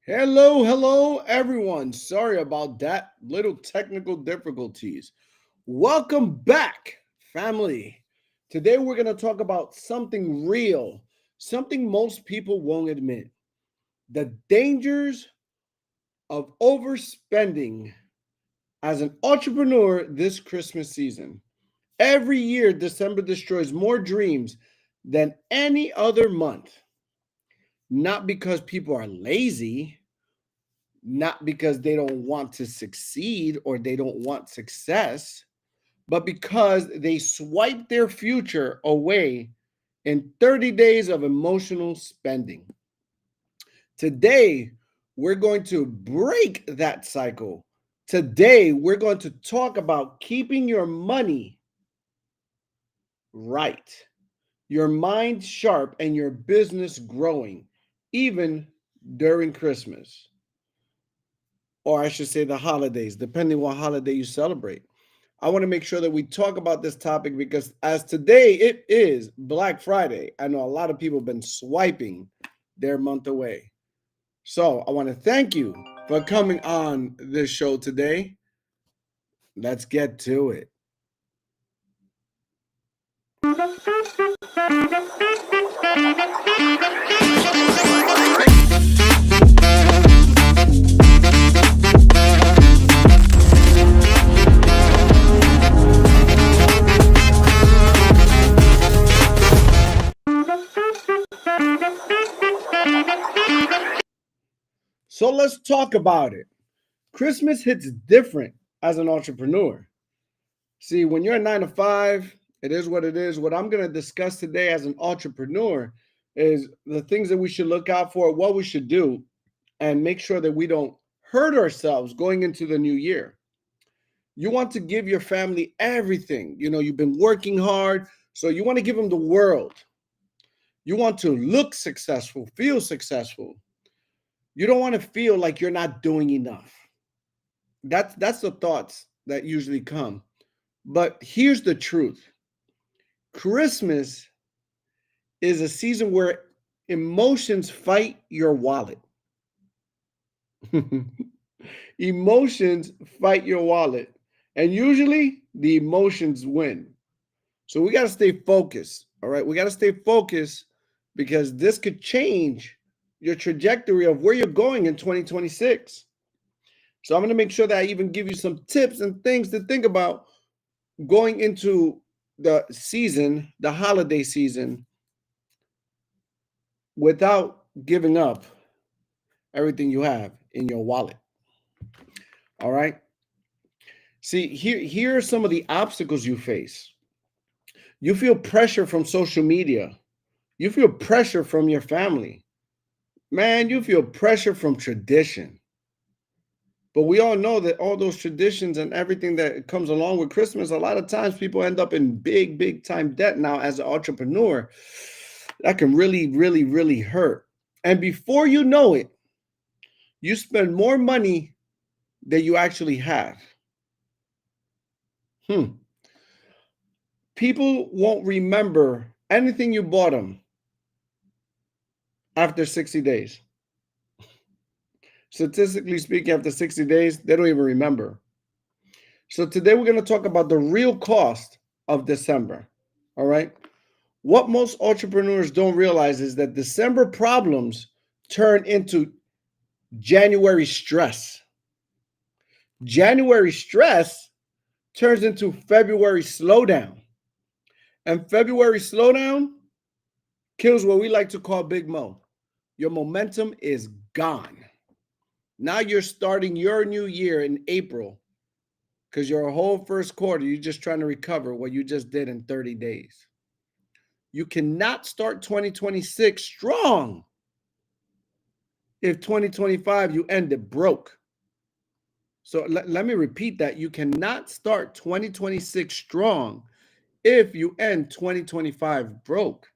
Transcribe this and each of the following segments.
Hello, everyone. Sorry about that little technical difficulties. Welcome back, family. Today we're going to talk about something real, something most people won't admit, the dangers of overspending as an entrepreneur this Christmas season. Every year, December destroys more dreams than any other month, not because people are lazy, not because they don't want to succeed or they don't want success, but because they swipe their future away in 30 days of emotional spending. Today, we're going to break that cycle. Today, we're going to talk about keeping your money right, your mind sharp, and your business growing, even during Christmas. Or I should say the holidays, depending what holiday you celebrate. I want to make sure that we talk about this topic because as today it is Black Friday, I know a lot of people have been swiping their month away. So I want to thank you for coming on this show today. Let's get to it. So let's talk about it. Christmas hits different as an entrepreneur. See, when you're a 9 to 5, it is what it is. What I'm going to discuss today as an entrepreneur is the things that we should look out for, what we should do, and make sure that we don't hurt ourselves going into the new year. You want to give your family everything. You know, you've been working hard, so you want to give them the world. You want to look successful, feel successful. You don't want to feel like you're not doing enough. That's the thoughts that usually come. But here's the truth. Christmas is a season where emotions fight your wallet. Emotions fight your wallet. And usually the emotions win. So we got to stay focused. All right. We got to stay focused because this could change your trajectory of where you're going in 2026. So I'm going to make sure that I even give you some tips and things to think about going into the season, the holiday season, without giving up everything you have in your wallet. All right. See, here are some of the obstacles you face. You feel pressure from social media. You feel pressure from your family. Man, you feel pressure from tradition. But we all know that all those traditions and everything that comes along with Christmas, a lot of times people end up in big time debt now as an entrepreneur. That can really, really, really hurt. And before you know it, you spend more money than you actually have. Hmm. People won't remember anything you bought them after 60 days. Statistically speaking, after 60 days, they don't even remember. So today we're going to talk about the real cost of December. All right. What most entrepreneurs don't realize is that December problems turn into January stress. January stress turns into February slowdown. And February slowdown kills what we like to call Big Mo. Your momentum is gone. Now you're starting your new year in April because your whole first quarter, you're just trying to recover what you just did in 30 days. You cannot start 2026 strong if 2025 you end it broke. So let me repeat that. You cannot start 2026 strong if you end 2025 broke.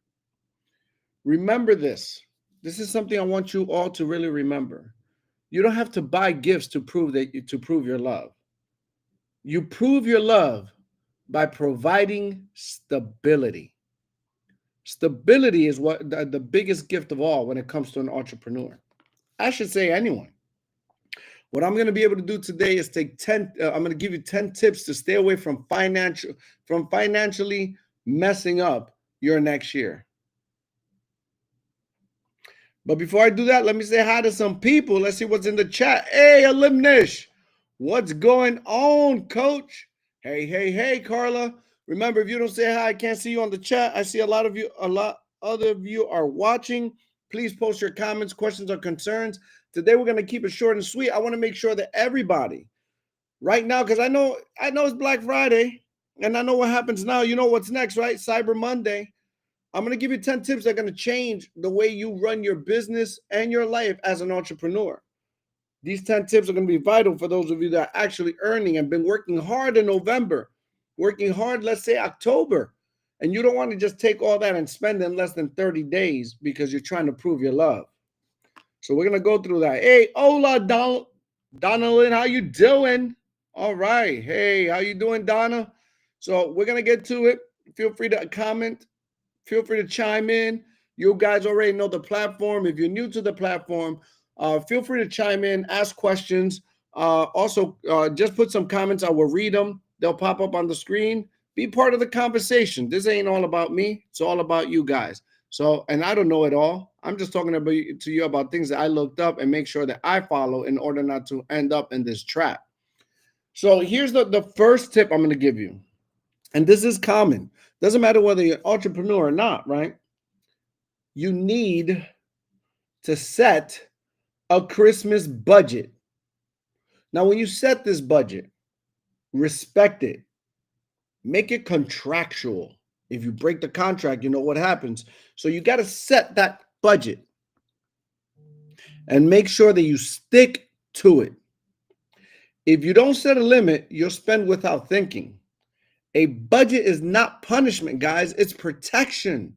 Remember this. This is something I want you all to really remember. You don't have to buy gifts to prove your love. You prove your love by providing stability. Stability is what the biggest gift of all when it comes to an entrepreneur. I should say anyone. What I'm going to be able to do today is take 10 I'm going to give you 10 tips to stay away from financially messing up your next year. But before I do that, let me say hi to some people. Let's see what's in the chat. Hey, Limitless. What's going on, coach? Hey, hey, hey, Carla. Remember, if you don't say hi, I can't see you on the chat. I see a lot other of you are watching. Please post your comments, questions, or concerns. Today we're going to keep it short and sweet. I want to make sure that everybody right now, because I know it's Black Friday, and I know what happens now. You know what's next, right? Cyber Monday. I'm going to give you 10 tips that are going to change the way you run your business and your life as an entrepreneur. These 10 tips are going to be vital for those of you that are actually earning and been working hard in November, working hard, let's say October, and you don't want to just take all that and spend in less than 30 days because you're trying to prove your love. So we're going to go through that. Hey, hola, Donalyn, how you doing? All right. Hey, how you doing, Donna? So we're going to get to it. Feel free to comment. Feel free to chime in. You guys already know the platform. If you're new to the platform, feel free to chime in, ask questions. Also, just put some comments. I will read them. They'll pop up on the screen. Be part of the conversation. This ain't all about me. It's all about you guys. So, and I don't know it all. I'm just talking to you about things that I looked up and make sure that I follow in order not to end up in this trap. So here's the first tip I'm going to give you. And this is common. Doesn't matter whether you're an entrepreneur or not, right? You need to set a Christmas budget. Now, when you set this budget, respect it. Make it contractual. If you break the contract, you know what happens. So you got to set that budget and make sure that you stick to it. If you don't set a limit, you'll spend without thinking. A budget is not punishment, guys. It's protection.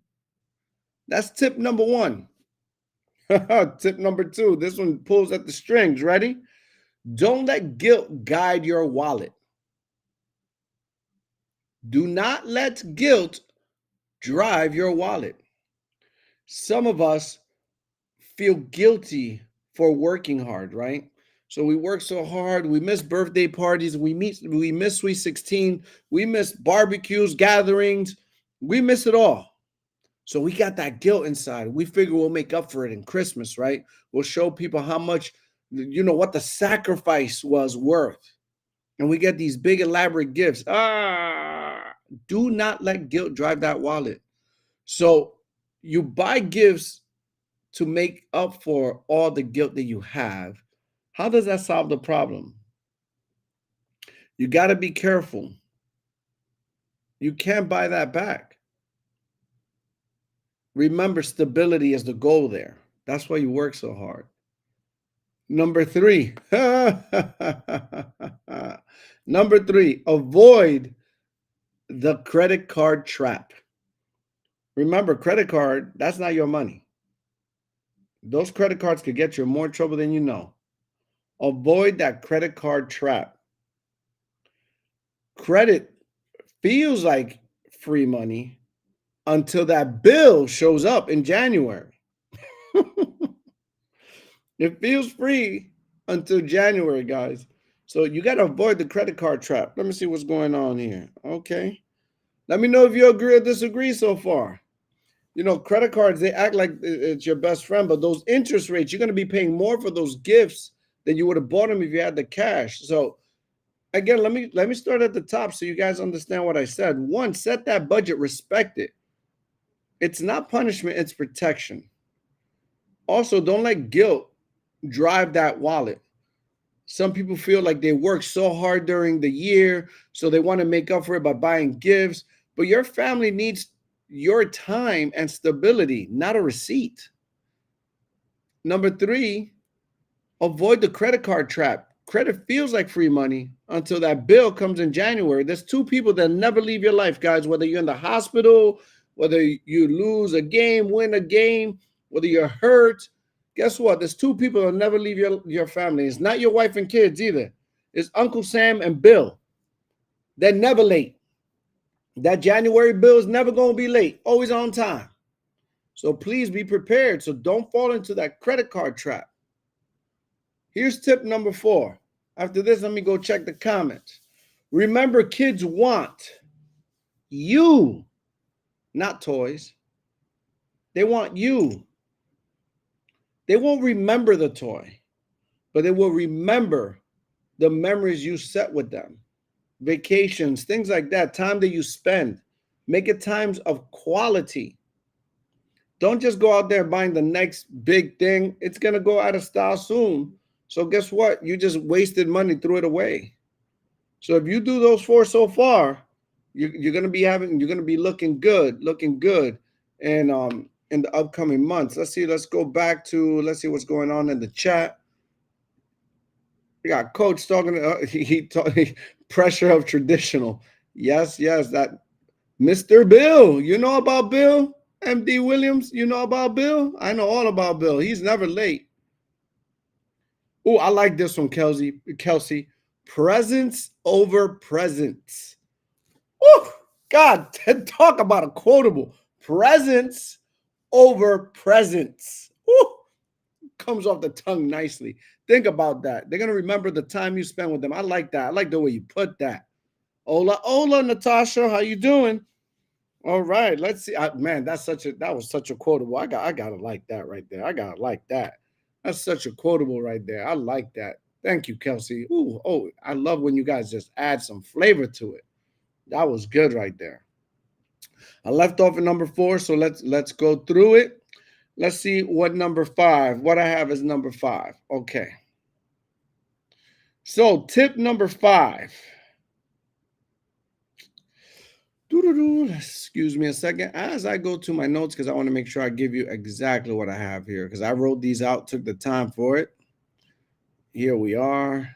That's tip number one. Tip number two. This one pulls at the strings. Ready? Don't let guilt guide your wallet. Do not let guilt drive your wallet. Some of us feel guilty for working hard, right? So we work so hard, we miss birthday parties, we miss Sweet 16, we miss barbecues, gatherings, we miss it all. So we got that guilt inside. We figure we'll make up for it in Christmas, right? We'll show people how much, what the sacrifice was worth. And we get these big elaborate gifts. Do not let guilt drive that wallet. So you buy gifts to make up for all the guilt that you have. How does that solve the problem? You got to be careful. You can't buy that back. Remember, stability is the goal there. That's why you work so hard. Number three. Number three, avoid the credit card trap. Remember, credit card, that's not your money. Those credit cards could get you in more trouble than you know. Avoid that credit card trap. Credit feels like free money until that bill shows up in January. It feels free until January, guys. So you got to avoid the credit card trap. Let me see what's going on here. Okay. Let me know if you agree or disagree so far. Credit cards, they act like it's your best friend, but those interest rates, you're going to be paying more for those gifts than you would have bought them if you had the cash. So again, let me start at the top so you guys understand what I said. One, set that budget, respect it. It's not punishment, it's protection. Also, don't let guilt drive that wallet. Some people feel like they work so hard during the year, so they want to make up for it by buying gifts. But your family needs your time and stability, not a receipt. Number three, avoid the credit card trap. Credit feels like free money until that bill comes in January. There's two people that never leave your life, guys, whether you're in the hospital, whether you lose a game, win a game, whether you're hurt. Guess what? There's two people that never leave your family. It's not your wife and kids either. It's Uncle Sam and Bill. They're never late. That January bill is never going to be late, always on time. So please be prepared. So don't fall into that credit card trap. Here's tip number 4. After this, let me go check the comments. Remember, kids want you, not toys. They want you. They won't remember the toy, but they will remember the memories you set with them. Vacations, things like that, time that you spend. Make it times of quality. Don't just go out there buying the next big thing. It's going to go out of style soon. So guess what? You just wasted money, threw it away. So if you do those 4 so far, you're going to be looking good, and in the upcoming months. Let's see what's going on in the chat. We got Coach talking. Pressure of traditional. Yes, that Mr. Bill. You know about Bill? MD Williams, you know about Bill? I know all about Bill. He's never late. Oh, I like this one, Kelsey. Presence over presence. Oh, God, talk about a quotable. Presence over presence. Ooh, comes off the tongue nicely. Think about that. They're going to remember the time you spent with them. I like that. I like the way you put that. Hola, Natasha. How you doing? All right, let's see. Man, that was such a quotable. I gotta like that right there. I gotta like that. That's such a quotable right there. I like that. Thank you, Kelsey. Ooh, I love when you guys just add some flavor to it. That was good right there. I left off at number 4, so let's go through it. Let's see what number 5. What I have is number 5. Okay. So tip number 5. Excuse me a second as I go to my notes because I want to make sure I give you exactly what I have here because I wrote these out, took the time for it. Here we are.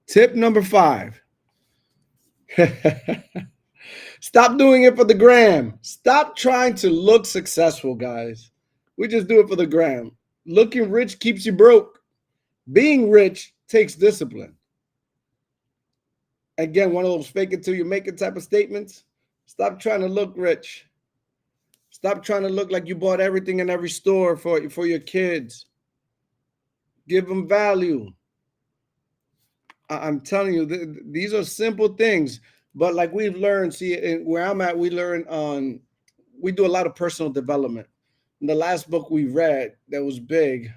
Tip number 5. Stop doing it for the gram. Stop trying to look successful, guys. We just do it for the gram. Looking rich keeps you broke. Being rich takes discipline. Again, one of those fake it till you make it type of statements. Stop trying to look rich. Stop trying to look like you bought everything in every store for your kids. Give them value. I'm telling you, these are simple things. But like we've learned, see, where I'm at, we do a lot of personal development. And the last book we read that was big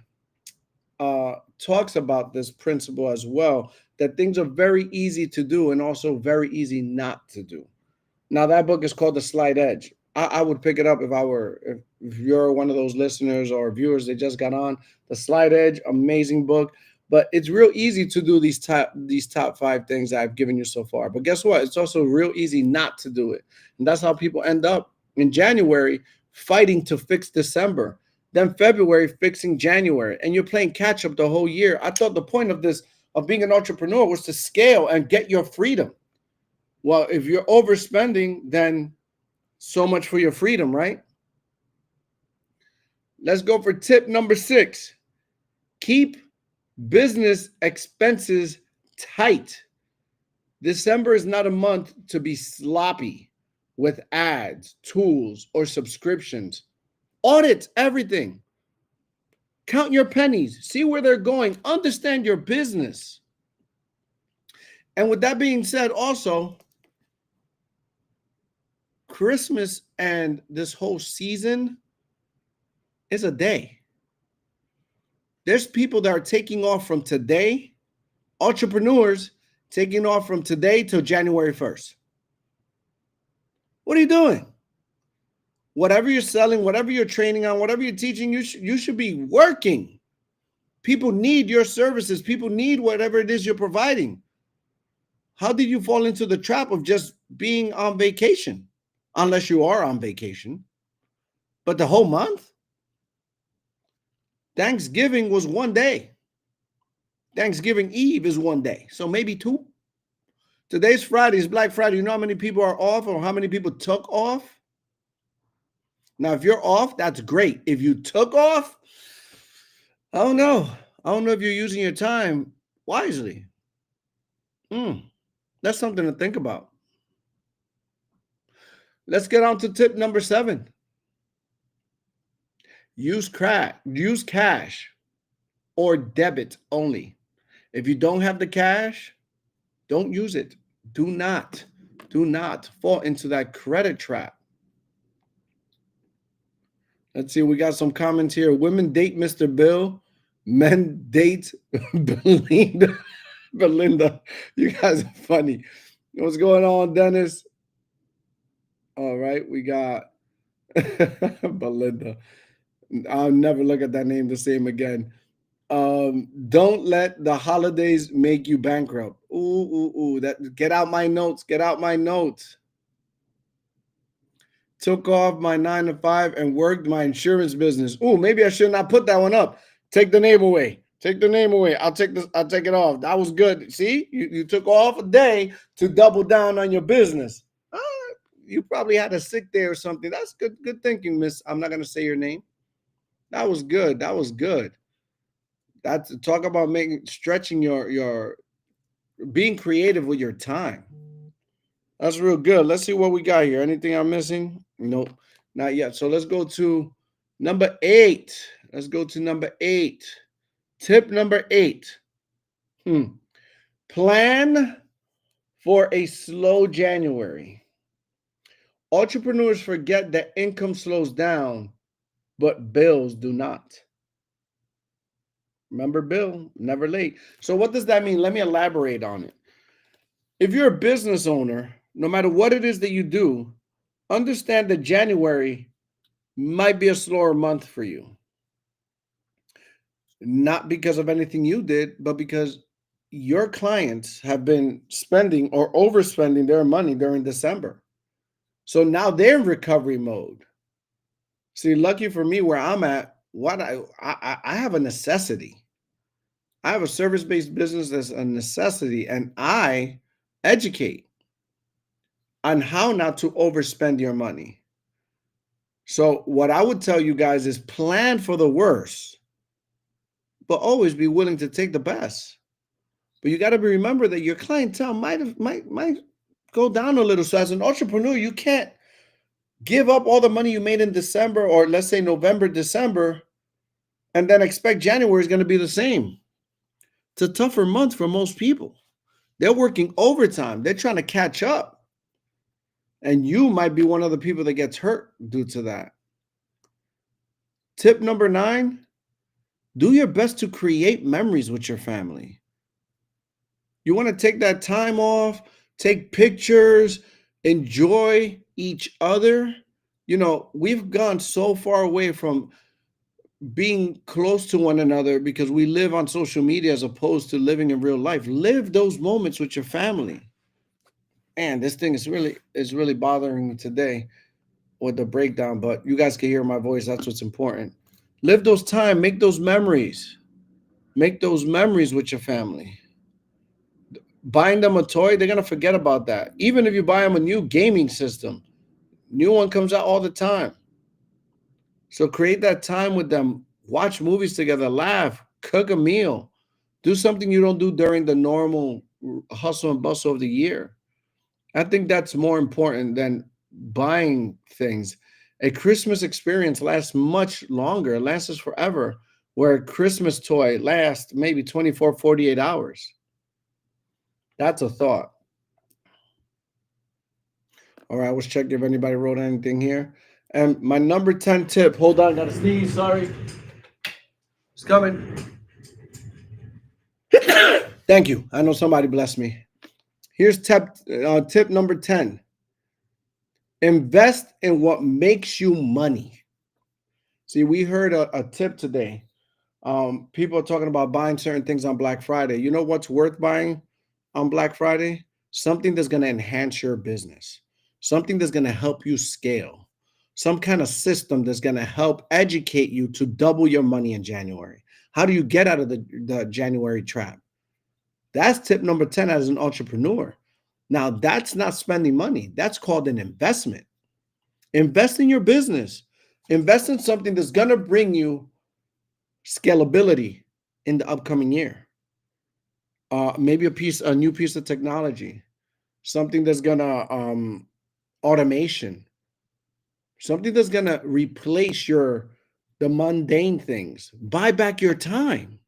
talks about this principle as well, that things are very easy to do and also very easy not to do. Now, that book is called The Slight Edge. I would pick it up if you're one of those listeners or viewers that just got on. The Slight Edge, amazing book. But it's real easy to do these top 5 things that I've given you so far. But guess what? It's also real easy not to do it. And that's how people end up in January fighting to fix December. Then February fixing January. And you're playing catch up the whole year. I thought the point of being an entrepreneur was to scale and get your freedom. Well, if you're overspending, then so much for your freedom, right? Let's go for tip number 6. Keep business expenses tight. December is not a month to be sloppy with ads, tools, or subscriptions. Audit everything. Count your pennies. See where they're going. Understand your business. And with that being said, also, Christmas and this whole season is a day. There's people that are taking off from today, entrepreneurs taking off from today till January 1st. What are you doing? Whatever you're selling, whatever you're training on, whatever you're teaching, you should be working. People need your services. People need whatever it is you're providing. How did you fall into the trap of just being on vacation? Unless you are on vacation. But the whole month? Thanksgiving was one day. Thanksgiving Eve is one day. So maybe two. Today's Friday, is Black Friday. You know how many people are off or how many people took off? Now, if you're off, that's great. If you took off, I don't know. I don't know if you're using your time wisely. That's something to think about. Let's get on to tip number 7. Use cash or debit only. If you don't have the cash, don't use it. Do not fall into that credit trap. Let's see, we got some comments here. Women date Mr. Bill, men date Belinda. You guys are funny. What's going on, Dennis? All right, we got Belinda. I'll never look at that name the same again. Don't let the holidays make you bankrupt. Ooh. Get out my notes. Took off my 9 to 5 and worked my insurance business. Ooh, maybe I should not put that one up. Take the name away. I'll take it off. That was good. See, you took off a day to double down on your business. You probably had a sick day or something. That's good thinking, miss. I'm not gonna say your name. That was good. That's talk about stretching your being creative with your time. That's real good. Let's see what we got here. Anything I'm missing? Nope, not yet. So let's go to number 8. Tip number 8. Plan for a slow January. Entrepreneurs forget that income slows down, but bills do not. Remember, Bill, never late. So what does that mean? Let me elaborate on it. If you're a business owner, no matter what it is that you do, understand that January might be a slower month for you. Not because of anything you did, but because your clients have been spending or overspending their money during December. So now they're in recovery mode. See, lucky for me where I'm at, I have a necessity. I have a service-based business that's a necessity, and I educate on how not to overspend your money. So what I would tell you guys is plan for the worst, but always be willing to take the best. But you got to remember that your clientele might go down a little. So as an entrepreneur, you can't give up all the money you made in December, or let's say November, December, and then expect January is going to be the same. It's a tougher month for most people. They're working overtime. They're trying to catch up. And you might be one of the people that gets hurt due to that. Tip number 9, do your best to create memories with your family. You want to take that time off, take pictures, enjoy each other. You know, we've gone so far away from being close to one another because we live on social media as opposed to living in real life. Live those moments with your family. And this thing is really bothering me today with the breakdown, but you guys can hear my voice. That's what's important. Live those time, make those memories. Make those memories with your family. Buying them a toy, they're going to forget about that. Even if you buy them a new gaming system, new one comes out all the time. So create that time with them. Watch movies together, laugh, cook a meal, do something you don't do during the normal hustle and bustle of the year. I think that's more important than buying things. A Christmas experience lasts much longer, it lasts forever, where a Christmas toy lasts maybe 24, 48 hours. That's a thought. All right, let's check if anybody wrote anything here. And my number 10 tip, hold on, gotta sneeze, sorry. It's coming. Thank you. I know somebody blessed me. Here's tip number 10. Invest in what makes you money. See, we heard a tip today. People are talking about buying certain things on Black Friday. You know what's worth buying on Black Friday? Something that's going to enhance your business, something that's going to help you scale, some kind of system that's going to help educate you to double your money in January. How do you get out of the January trap? That's tip number 10 as an entrepreneur. Now, that's not spending money. That's called an investment. Invest in your business. Invest in something that's going to bring you scalability in the upcoming year. Maybe a new piece of technology, something that's gonna automation, something that's gonna replace the mundane things. Buy back your time.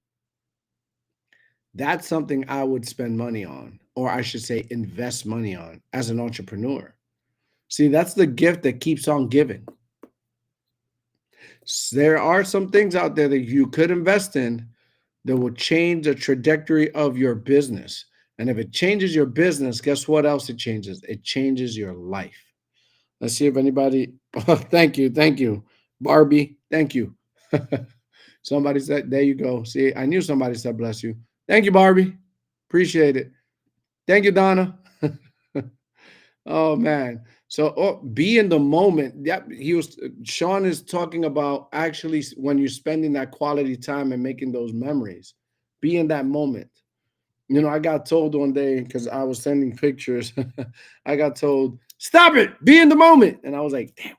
That's something I would spend money on, or I should say, invest money on as an entrepreneur. See, that's the gift that keeps on giving. There are some things out there that you could invest in that will change the trajectory of your business. And if it changes your business, guess what else it changes? It changes your life. Let's see if anybody. Oh, thank you. Thank you. Barbie, thank you. Somebody said, there you go. See, I knew somebody said bless you. Thank you, Barbie. Appreciate it. Thank you, Donna. Oh man. So be in the moment. Yep, Sean is talking about actually when you're spending that quality time and making those memories. Be in that moment. You know, I got told one day because I was sending pictures. I got told, "Stop it! Be in the moment." And I was like, "Damn,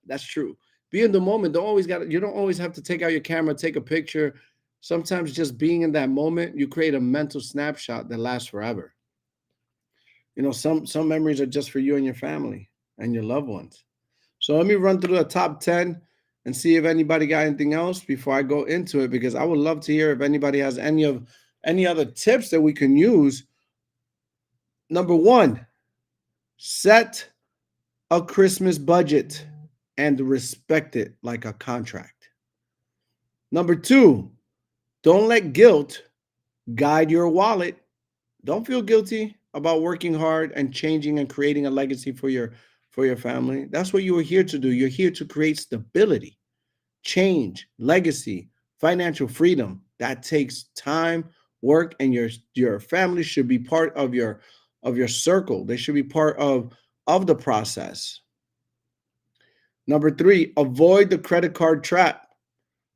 that's true. Be in the moment. You don't always have to take out your camera, take a picture. Sometimes just being in that moment, you create a mental snapshot that lasts forever. You know, some memories are just for you and your family and your loved ones. So let me run through the top 10 and see if anybody got anything else before I go into it, because I would love to hear if anybody has any other tips that we can use. Number one, set a Christmas budget and respect it like a contract. Number two, don't let guilt guide your wallet. Don't feel guilty about working hard and changing and creating a legacy for your family. That's what you are here to do. You're here to create stability, change, legacy, financial freedom. That takes time, work, and your family should be part of your circle. They should be part of the process. Number three, avoid the credit card trap.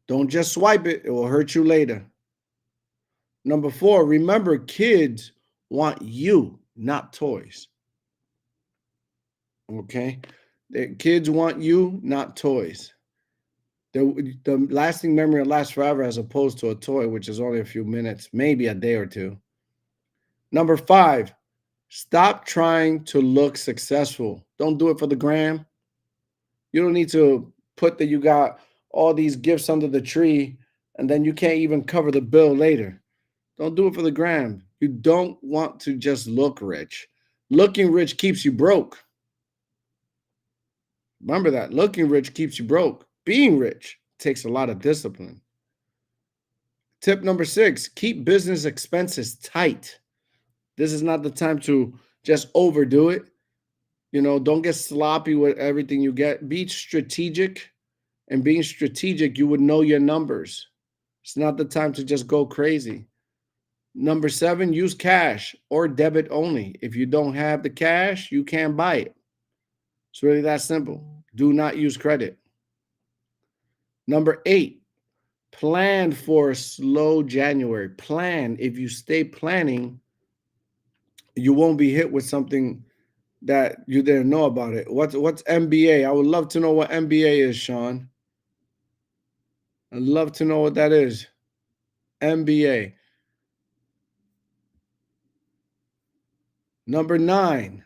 Don't just swipe it, it will hurt you later. Number four, remember kids want you, not toys. Okay? The kids want you, not toys. The lasting memory will last forever as opposed to a toy, which is only a few minutes, maybe a day or two. Number five, stop trying to look successful. Don't do it for the gram. You don't need to put that you got all these gifts under the tree and then you can't even cover the bill later. Don't do it for the gram. You don't want to just look rich. Looking rich keeps you broke. Remember that. Looking rich keeps you broke. Being rich takes a lot of discipline. Tip number six, keep business expenses tight. This is not the time to just overdo it. You know, don't get sloppy with everything you get. Be strategic. And being strategic, you would know your numbers. It's not the time to just go crazy. Number seven, use cash or debit only. If you don't have the cash, you can't buy it. It's really that simple. Do not use credit. Number eight, plan for a slow January. Plan. If you stay planning, you won't be hit with something that you didn't know about it. What's MBA? I would love to know what MBA is, Sean. I'd love to know what that is. MBA. Number 9,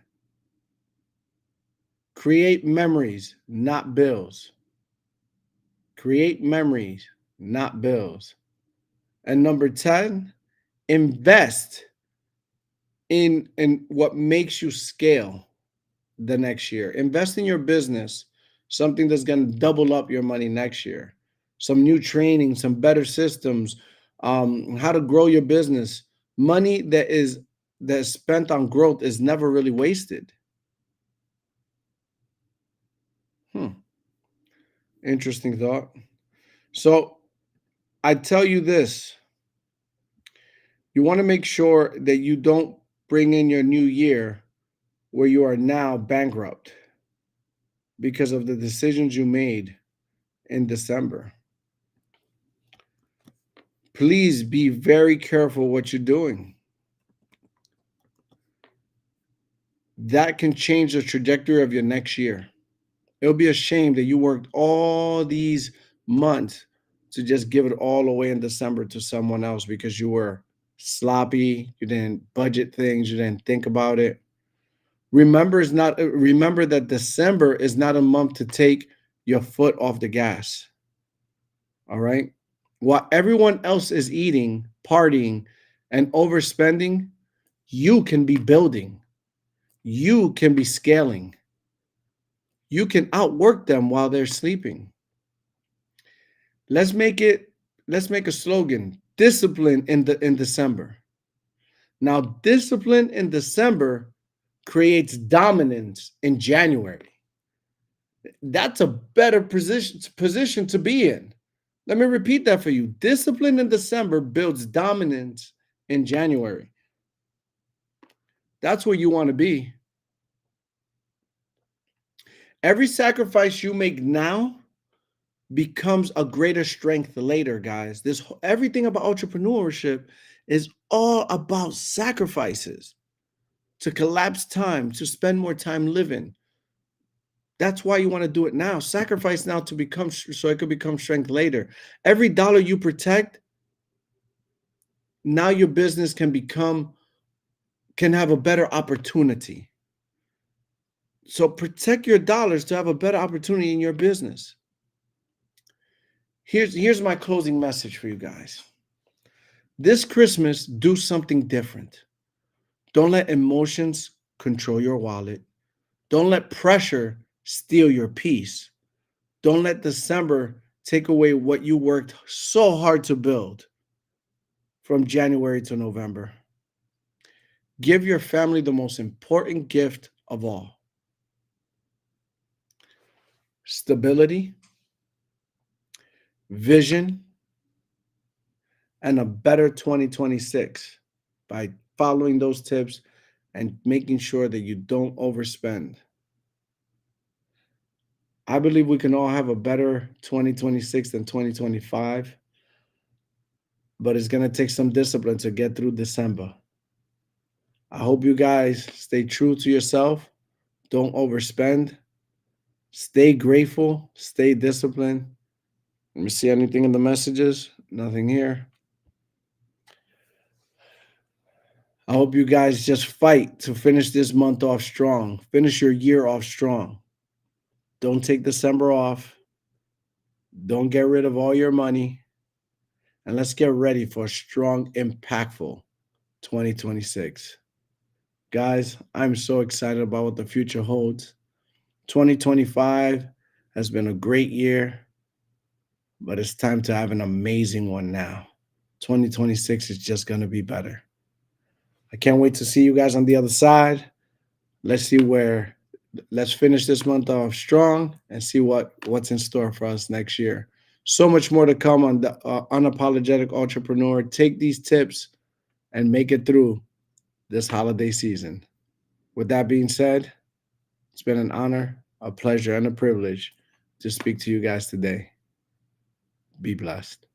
create memories, not bills. Create memories, not bills. And number 10, invest in what makes you scale the next year. Invest in your business, something that's going to double up your money next year. Some new training, some better systems, how to grow your business. Money that is spent on growth is never really wasted. Hmm. Interesting thought. So I tell you this, you want to make sure that you don't bring in your new year where you are now bankrupt because of the decisions you made in December. Please be very careful what you're doing. That can change the trajectory of your next year. It'll be a shame that you worked all these months to just give it all away in December to someone else because you were sloppy, you didn't budget things, you didn't think about it. Remember that December is not a month to take your foot off the gas. All right? While everyone else is eating, partying, and overspending, you can be building. You can be scaling. You can outwork them while they're sleeping. Let's make it let's make a slogan. Discipline in December. Now, discipline in December creates dominance in January. That's a better position to be in. Let me repeat that for you. Discipline in December builds dominance in January. That's where you want to be. Every sacrifice you make now becomes a greater strength later, guys. This everything about entrepreneurship is all about sacrifices to collapse time, to spend more time living. That's why you want to do it now. Sacrifice now to become so it could become strength later. Every dollar you protect, now your business can have a better opportunity. So protect your dollars to have a better opportunity in your business. Here's my closing message for you guys. This Christmas, do something different. Don't let emotions control your wallet. Don't let pressure steal your peace. Don't let December take away what you worked so hard to build from January to November. Give your family the most important gift of all: stability, vision, and a better 2026 by following those tips and making sure that you don't overspend. I believe we can all have a better 2026 than 2025, but it's going to take some discipline to get through December. I hope you guys stay true to yourself, don't overspend, stay grateful, stay disciplined. Let me see anything in the messages. Nothing here. I hope you guys just fight to finish this month off strong. Finish your year off strong. Don't take December off. Don't get rid of all your money. And let's get ready for a strong, impactful 2026. Guys, I'm so excited about what the future holds. 2025 has been a great year, but it's time to have an amazing one now. 2026 is just going to be better. I can't wait to see you guys on the other side. Let's see where let's finish this month off strong and see what's in store for us next year. So much more to come on the Unapologetic Entrepreneur. Take these tips and make it through this holiday season. With that being said, it's been an honor, a pleasure, and a privilege to speak to you guys today. Be blessed.